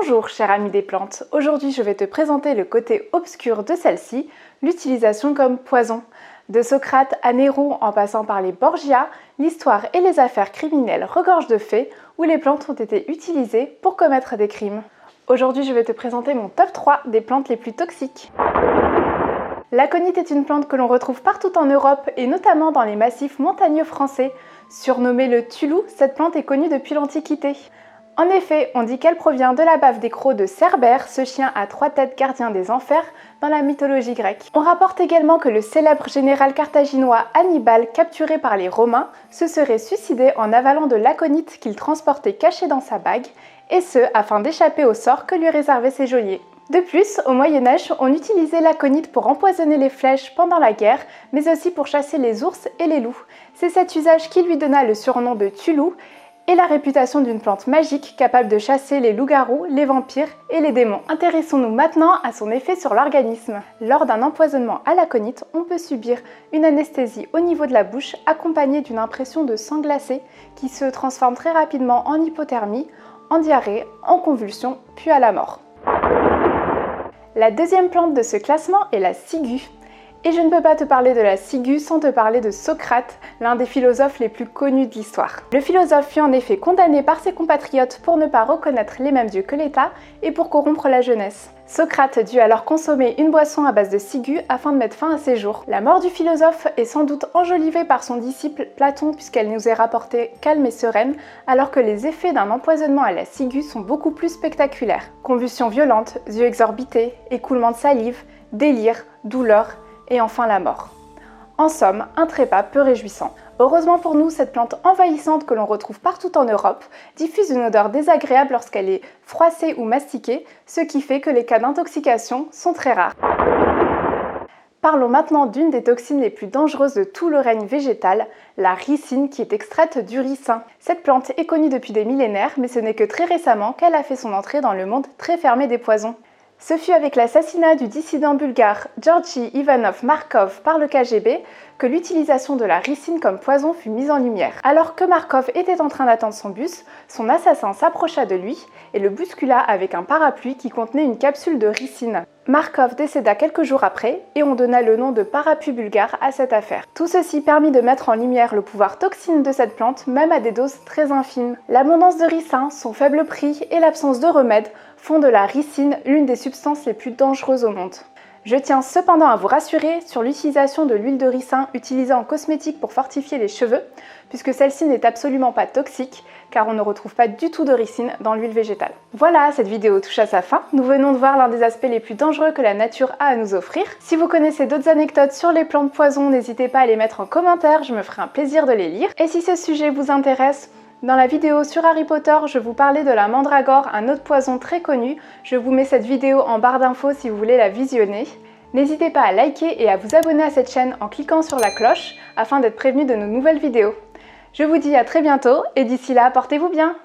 Bonjour chers amis des plantes, aujourd'hui je vais te présenter le côté obscur de celle-ci, l'utilisation comme poison. De Socrate à Néron en passant par les Borgia, l'histoire et les affaires criminelles regorgent de faits où les plantes ont été utilisées pour commettre des crimes. Aujourd'hui je vais te présenter mon top 3 des plantes les plus toxiques. L'aconite est une plante que l'on retrouve partout en Europe et notamment dans les massifs montagneux français. Surnommée le tulou, cette plante est connue depuis l'Antiquité. En effet, on dit qu'elle provient de la bave des crocs de Cerbère, ce chien à 3 têtes gardien des enfers dans la mythologie grecque. On rapporte également que le célèbre général carthaginois Hannibal, capturé par les Romains, se serait suicidé en avalant de l'aconite qu'il transportait caché dans sa bague, et ce afin d'échapper au sort que lui réservaient ses geôliers. De plus, au Moyen-Âge, on utilisait l'aconite pour empoisonner les flèches pendant la guerre, mais aussi pour chasser les ours et les loups. C'est cet usage qui lui donna le surnom de tulou, et la réputation d'une plante magique capable de chasser les loups-garous, les vampires et les démons. Intéressons-nous maintenant à son effet sur l'organisme. Lors d'un empoisonnement à l'aconite, on peut subir une anesthésie au niveau de la bouche accompagnée d'une impression de sang glacé qui se transforme très rapidement en hypothermie, en diarrhée, en convulsions, puis à la mort. La deuxième plante de ce classement est la ciguë. Et je ne peux pas te parler de la ciguë sans te parler de Socrate, l'un des philosophes les plus connus de l'histoire. Le philosophe fut en effet condamné par ses compatriotes pour ne pas reconnaître les mêmes dieux que l'État et pour corrompre la jeunesse. Socrate dut alors consommer une boisson à base de ciguë afin de mettre fin à ses jours. La mort du philosophe est sans doute enjolivée par son disciple Platon puisqu'elle nous est rapportée calme et sereine, alors que les effets d'un empoisonnement à la ciguë sont beaucoup plus spectaculaires. Convulsions violentes, yeux exorbités, écoulement de salive, délire, douleur, et enfin la mort. En somme, un trépas peu réjouissant. Heureusement pour nous, cette plante envahissante que l'on retrouve partout en Europe diffuse une odeur désagréable lorsqu'elle est froissée ou mastiquée, ce qui fait que les cas d'intoxication sont très rares. Parlons maintenant d'une des toxines les plus dangereuses de tout le règne végétal, la ricine qui est extraite du ricin. Cette plante est connue depuis des millénaires, mais ce n'est que très récemment qu'elle a fait son entrée dans le monde très fermé des poisons. Ce fut avec l'assassinat du dissident bulgare Georgi Ivanov Markov par le KGB que l'utilisation de la ricine comme poison fut mise en lumière. Alors que Markov était en train d'attendre son bus, son assassin s'approcha de lui et le bouscula avec un parapluie qui contenait une capsule de ricine. Markov décéda quelques jours après et on donna le nom de parapluie bulgare à cette affaire. Tout ceci permit de mettre en lumière le pouvoir toxine de cette plante, même à des doses très infimes. L'abondance de ricin, son faible prix et l'absence de remède font de la ricine l'une des substances les plus dangereuses au monde. Je tiens cependant à vous rassurer sur l'utilisation de l'huile de ricin utilisée en cosmétique pour fortifier les cheveux, puisque celle-ci n'est absolument pas toxique, car on ne retrouve pas du tout de ricine dans l'huile végétale. Voilà, cette vidéo touche à sa fin. Nous venons de voir l'un des aspects les plus dangereux que la nature a à nous offrir. Si vous connaissez d'autres anecdotes sur les plantes poison, n'hésitez pas à les mettre en commentaire, je me ferai un plaisir de les lire. Et si ce sujet vous intéresse, dans la vidéo sur Harry Potter, je vous parlais de la mandragore, un autre poison très connu. Je vous mets cette vidéo en barre d'infos si vous voulez la visionner. N'hésitez pas à liker et à vous abonner à cette chaîne en cliquant sur la cloche afin d'être prévenu de nos nouvelles vidéos. Je vous dis à très bientôt et d'ici là, portez-vous bien!